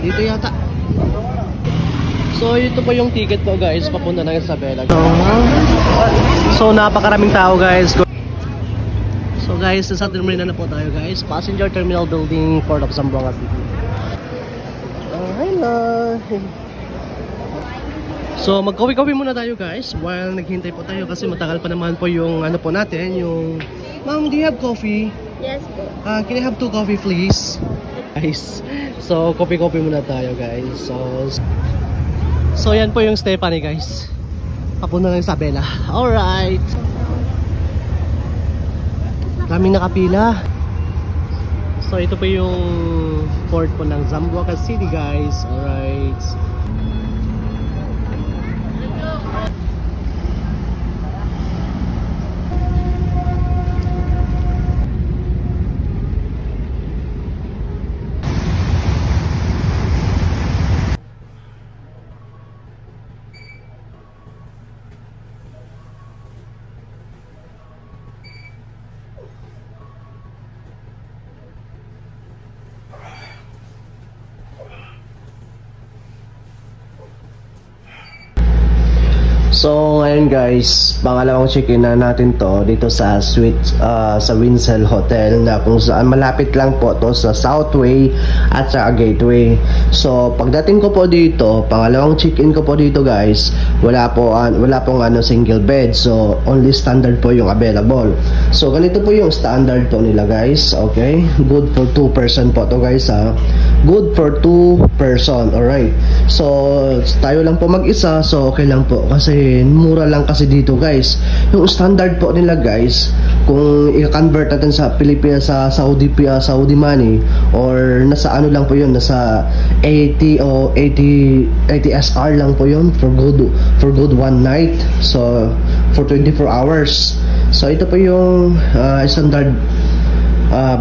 Dito yata. So ito po yung ticket po guys, papunta ng Isabela. So napakaraming tao guys. So guys, nasa terminal na po tayo guys. Passenger Terminal Building, Port of Zamboanga City. Hello. So mag-coffee muna tayo guys while naghintay po tayo kasi matagal pa naman po yung ano po natin, yung Ma'am, do you have coffee? Yes po. Can I have 2 coffee please? Guys, so coffee muna tayo guys. So yan po yung Stephanie guys. Papunta ng Isabela. Alright. Daming nakapila. So ito po yung port po ng Zamboanga City guys. Alright. So ngayon guys, pangalawang check-in na natin to dito sa sa Winsel Hotel na kung saan malapit lang po to sa Southway at sa Gateway. So pagdating ko po dito, pangalawang check-in ko po dito guys, wala pong single bed. So only standard po yung available. So ganito po yung standard po nila guys. Okay, good for 2 person po to guys ha. Good for 2 person. Alright, so tayo lang po mag-isa, so okay lang po kasi mura lang kasi dito guys. Yung standard po nila guys, kung i-convert natin sa Pilipinas, sa Saudi money, or nasa ano lang po yun, nasa 80 o 80 SR lang po yun for good one night. So for 24 hours. So ito po yung standard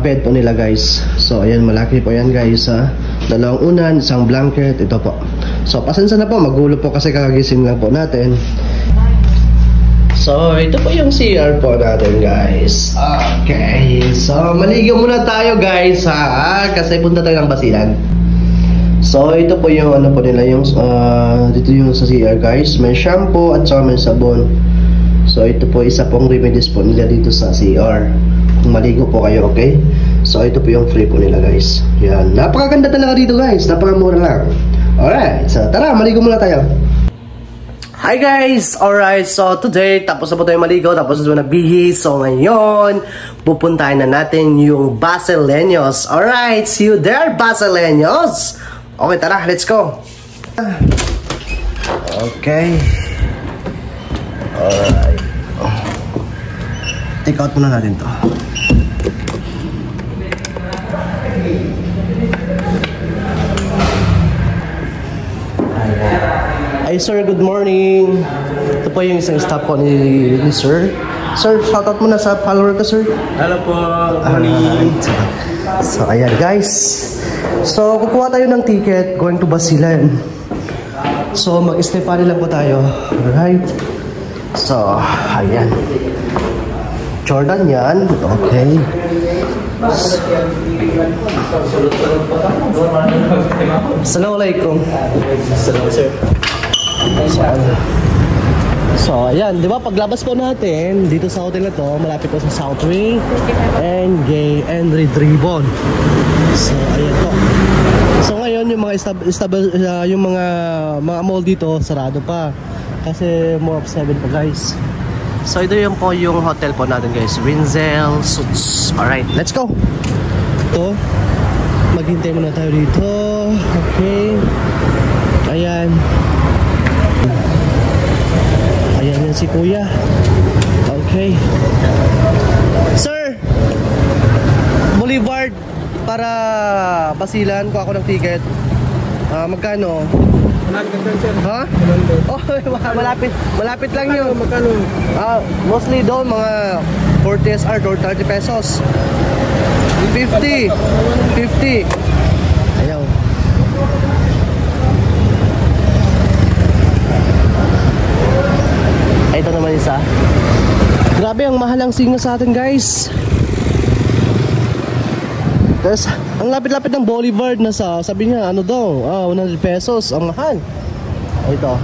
bed po nila guys. So ayan, malaki po yan guys ha. 2 unan, 1 blanket, ito po. So pasensya na po, magulo po kasi kakagising lang po natin. So ito po yung CR po natin guys. Okay, so maligo muna tayo guys ha, kasi punta tayo ng Basilan. So ito po yung ano po nila, yung dito yung sa CR guys. May shampoo at saka may sabon. So ito po isa pong remedies po nila dito sa CR kung maligo po kayo, okay? So ito po yung free po nila guys. Yan, napakaganda talaga dito guys, napakamura lang. Alright, so tara, maligo muna tayo. Hi guys! Alright, so today tapos na po tayo maligo, tapos na po nagbihis. So ngayon, pupuntahan na natin yung Basileños. Alright, see you there Basileños! Okay, tara, let's go! Okay. Alright. Take out muna natin to. Hi sir, good morning. Ito po yung isang staff po ni sir. Sir, shoutout muna sa follower ko sir. Hello po, good morning. So ayan guys. So kukuha tayo ng ticket going to Basilan. So mag-Stephanie lang po tayo. Alright. So ayan. Jordan yan. Okay. Assalamualaikum. Assalamualaikum sir. So ayan, di ba paglabas po natin dito sa hotel na to, malapit po sa Southway and Red Ribbon. So ayan po. So ngayon yung mga yung mga mall dito sarado pa kasi more of 7 pa guys. So ito yung po yung hotel po natin guys, Winsel Suites. Alright, let's go. Ito, maghintay muna tayo dito. Okay. Ayan. Ayan yan si kuya. Okay. Sir, Boulevard para Basilan, kuha ako ng ticket. Magkano? Ha? Oh, malapit lang yun. Magkano? Mostly doon mga 40 SR or 30 pesos. 50. Ayaw. Ito naman isa. Grabe, ang mahal ang singa sa atin guys. Tapos, ang lapit-lapit ng Boulevard na sabi niya, ano daw, 100 pesos, ang mahal. Ito.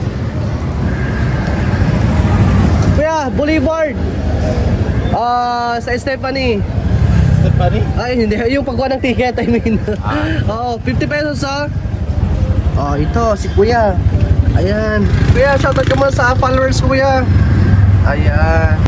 Kuya, Boulevard! Sa Stephanie. Stephanie? Ay, hindi. Yung pagkuha ng ticket, I mean. Oo, 50 pesos ha. Ito, si Kuya. Ayan. Kuya, shoutout ka muna sa followers, Kuya. Ayan.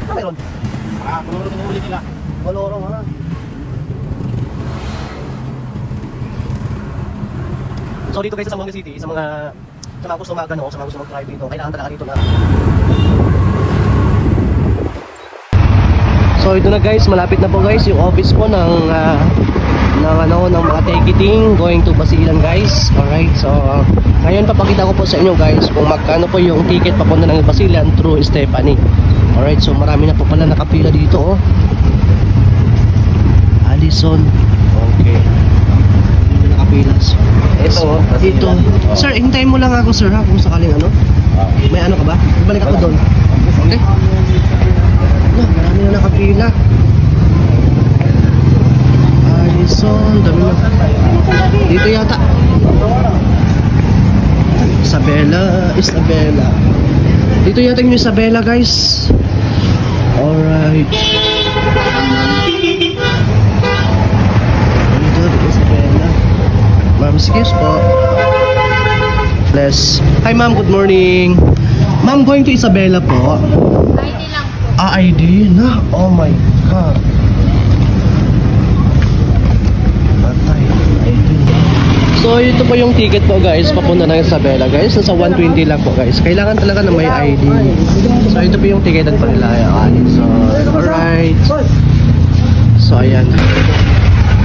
Meron. Kulurong pinuli nila. Kolorong ha. So dito guys sa Zamboanga City, sa mga gusto magano, sa mga gusto mag-drive dito, kailangan talaga dito na. So ito na guys, malapit na po guys yung office po ng mga ticketing going to Basilan guys. Alright, so ngayon papakita ko po sa inyo guys kung magkano po yung ticket papunta ng Basilan through Stephanie. Alright, so marami na po pala nakapila dito oh. Alison. Okay. Dito nakapila. Ito, dito. Sir, hintayin mo lang ako sir ha kung sakaling ano. May ano ka ba? Balik ako doon. Okay? Marami na nakapila. Alison, dami na. Dito yata. Isabela. Dito yata yung Isabela guys. Alright. Dito Isabela. Ma'am, excuse po. Bless. Hi ma'am, good morning. Ma'am, going to Isabela po. ID lang po. ID na? Oh my God. Patay. ID na. So ito po yung ticket po guys, papunta ng Isabela guys. Nasa 120 lang po guys. Kailangan talaga na may ID. So ito po yung ticket po nila. So, alright. So ayan.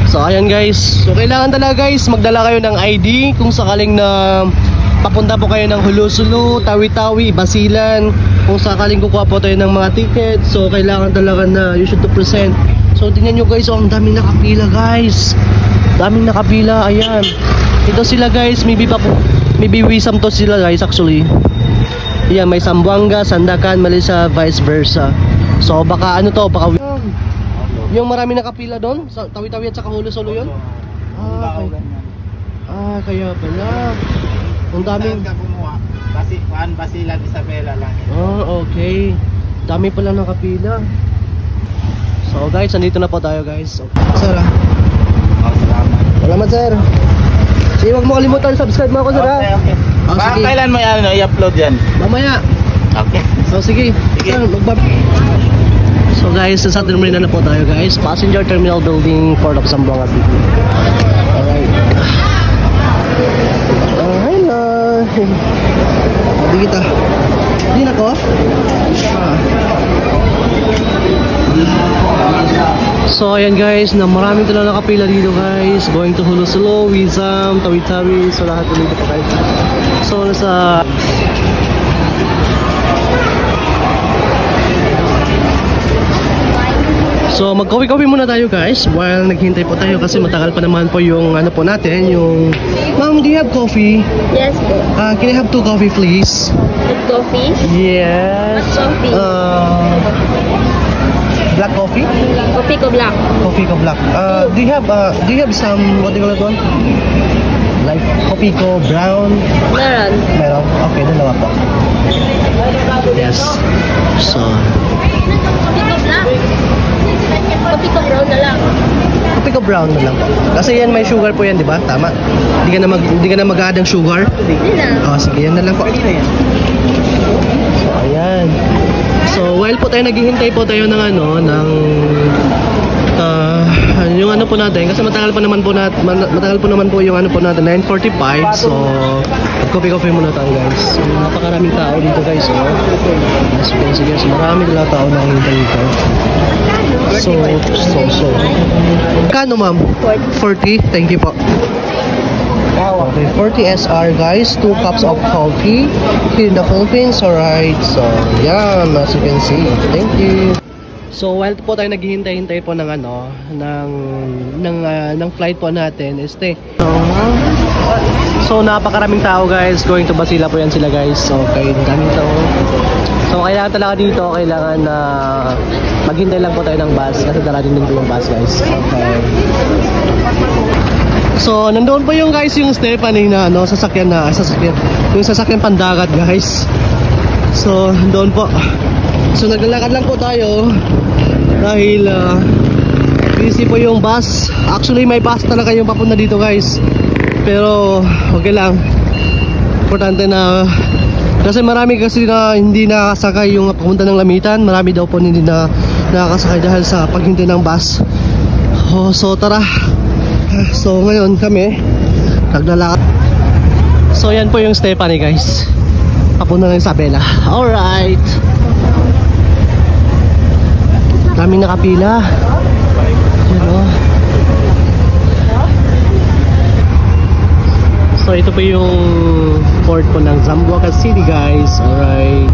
So ayan guys. So kailangan talaga guys magdala kayo ng ID kung sakaling na papunta po kayo ng Hulusulu, Tawi-Tawi, Basilan. Kung sakaling kukuha po tayo ng mga ticket. So kailangan talaga na you should to present. So tingnan nyo guys, ang daming nakapila guys. Daming nakapila, ayan. Ito sila guys, maybe wisam to sila guys actually. Ayan, may Zamboanga, Sandakan, Malaysia, vice versa. So baka ano to, baka yung marami nakapila doon, sa Tawi-Tawi at saka Hulusulu yun? Kaya pala. Ang daming Saan ka kumuha? Basilan, Isabela lang. Okay. Dami pala nakapila. So guys, andito na po tayo guys. So, sir Salamat. salamat sir. Sige, huwag mo kalimutan, subscribe mo ako sir Okay. Sige. Kailan mo i-upload yan? Mamaya. Okay. So sige. Sir, So guys, sa terminal na po tayo guys. Passenger Terminal Building, Port of Zamboanga City. Alright. Hello. Hindi kita. Hindi na ko? So ayan guys, na marami talaga nakapila dito guys. Going to Hulusulu, Wizam, Tawi-Tawi. So lahat dito po guys. So nasa So mag-coffee-coffee muna tayo guys while naghihintay po tayo kasi matagal pa naman po yung ano po natin, yung Ma'am, do you have coffee? Yes po. Can I have 2 coffee please? With coffee? Yes. What coffee? Black coffee? Coffee ko black. Coffee ko black. Do you have some, what do you call that one? Like coffee ko brown? Meron. Meron? Okay, dalawa po. Yes. So Coffee ko black. Coffee ko brown na lang. coffee ko brown na lang po. Kasi yan may sugar po yan, di ba? Tama. Hindi ka na mag-add ng sugar. Hindi na. Sige, yan na lang po. So ayan. So while po tayo naghihintay po tayo ng ano, ng yung ano po natin kasi matagal pa naman po yung ano po natin 9:45. So coffee muna tayo guys. So napakaraming tao dito guys. Yes, marami talaga tao na hintay dito. So kano ma'am? 40. Thank you po. Okay, 40 SR guys, 2 cups of coffee here in the Philippines. Alright, so yeah, as you can see. Thank you. So while po tayo naghihintay-hintay po ng ng flight po natin, so napakaraming tao guys, going to Basila po yan sila guys. Okay, daming tao. So kailangan talaga dito, kailangan na maghintay lang po tayo ng bus kasi darating din po yung bus guys. Okay. So nandoon po yung guys yung Stephanie na sasakyan yung sasakyan pandagat guys. So doon po. So naglalakad lang po tayo dahil busy po yung bus. Actually may bus talaga yung papunta dito guys, pero okay lang, importante na kasi marami kasi na hindi nakasakay yung papunta ng Lamitan. Marami daw po hindi na nakakasakay dahil sa paghintay ng bus. So tara. So ngayon kami naglalakad. So yan po yung Stephanie guys, papunta ng Isabela. Alright, daming nakapila. Yan o. So ito po yung port po ng Zamboanga City guys. Alright.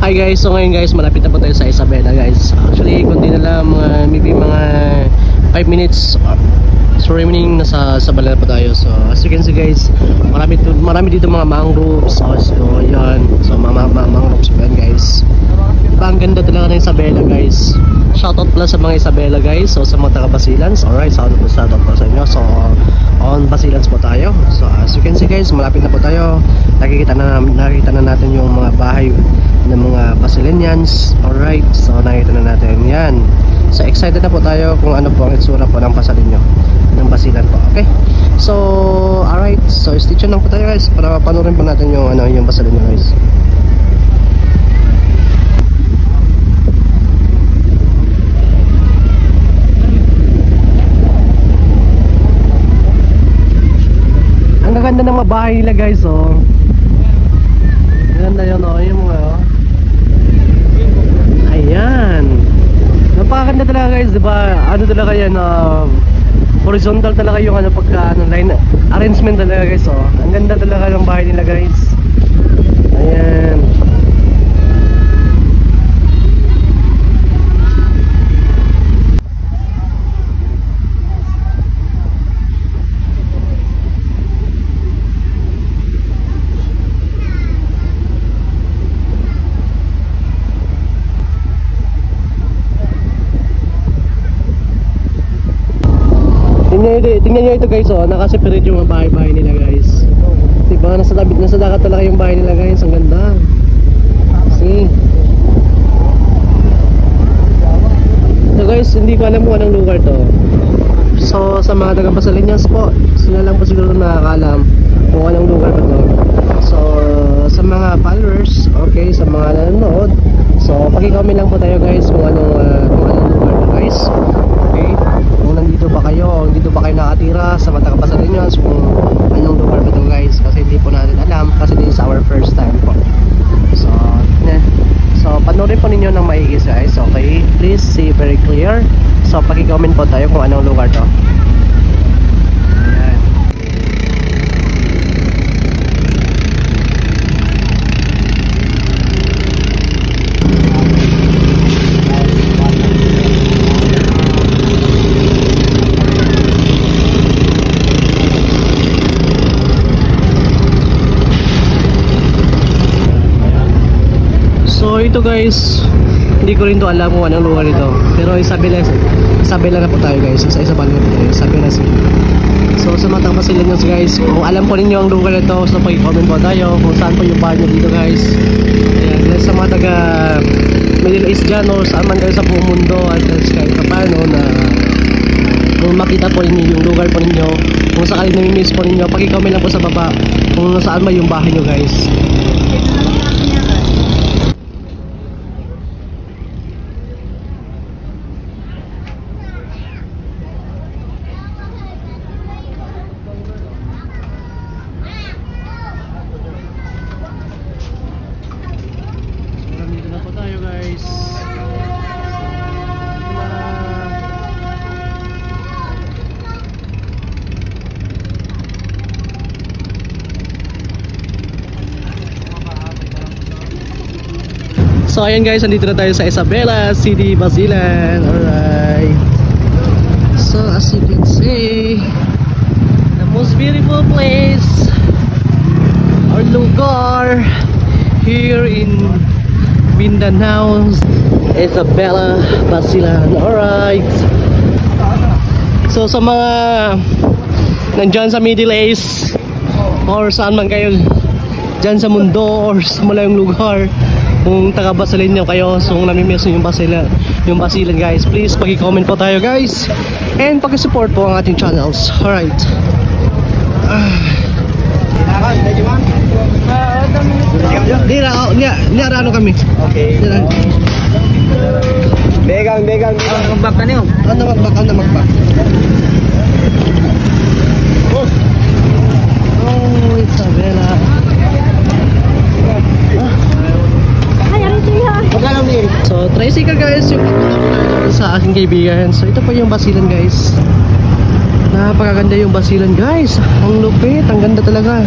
Okay guys, so ngayon guys, malapit na po tayo sa Isabela guys. Actually, kundi na lang, maybe mga 5 minutes so remaining nasa Isabela na po tayo. So as you can see guys, marami dito mga mangroves. So yan, so mga mangroves po yan guys. Ang ganda talaga ng Isabela guys. Shoutout pala sa mga Isabela guys. So sa mga taga Basilans, alright, shoutout po sa inyo. So on Basilans po tayo. So as you can see guys, malapit na po tayo. Nakikita na natin yung mga bahay ng mga Basilenians. Alright, so nakikita na natin yan. So excited na po tayo kung ano po ang itsura po ng Pasalinyo, ng Basilan po. Okay, so alright, so stay tuned lang po tayo guys para panurin po natin yung yung Pasalinyo guys. Ang gaganda ng mga bahay nila guys, oh. Ganda yun, oh. Yung mga, oh. Ayan. Napakaganda talaga guys, diba? Ano talaga yan, horizontal talaga yung line arrangement talaga guys, oh. Ang ganda talaga ng bahay nila guys. Ayan. Tingnan nyo ito guys, oh, nakaseparate yung mga bahay-bahay nila guys. Diba, nasa dagat talaga yung bahay nila guys, ang ganda. See? So guys, hindi ko alam kung anong lugar to. So sa mga taga Basilenians po, sila lang po siguro nakakaalam kung anong lugar pa to. So sa mga followers, okay, sa mga nanonood, so paki-comment lang po tayo guys kung anong lugar to guys. Okay, kung nandito ba kayo, dito ba kayo nakatira sa mga taga Basilenians, kung anong lugar ba ito guys, kasi hindi po natin alam, kasi this is our first time po. So panoorin po ninyo ng maigi guys, okay, please see very clear. So paki-comment po tayo kung anong lugar to. Ayan. So ito guys, hindi ko rin to alam kung anong lugar ito, pero Isabela na po tayo guys. Sa Isabela na po tayo, Isabela City. So sa mga Basilenians guys, kung alam po ninyo ang lugar ito, so pag-comment po tayo kung saan po yung bahay nyo dito guys. Ayan, sa mga taga Middle East dyan o saan man kayo sa buong mundo, at kahit paano na kung makita po ninyo yung lugar po ninyo, kung sakaling nami-miss po ninyo, pag-comment lang po sa baba kung saan ba yung bahay nyo guys. So ayan guys, andito na tayo sa Isabela City, Basilan. Alright. So as you can see, the most beautiful place or lugar here in Mindanao, Isabela, Basilan. Alright. So sa mga nandyan sa Middle East or saan man kayo dyan sa mundo or sa malayong lugar, kung taga Basilenian kayo, so kung namimiss nyo yung Basilan guys, please pag-comment po tayo guys, and pag-support po ang ating channels. Alright. Niara ano kami? Okay. Begang. Magbak ka niyo? Ano magbak? Oh, Isabela. So tricycle guys yung sa aking kaibigan. So ito po yung Basilan guys. Napakaganda yung Basilan guys. Ang lupit, ang ganda talaga.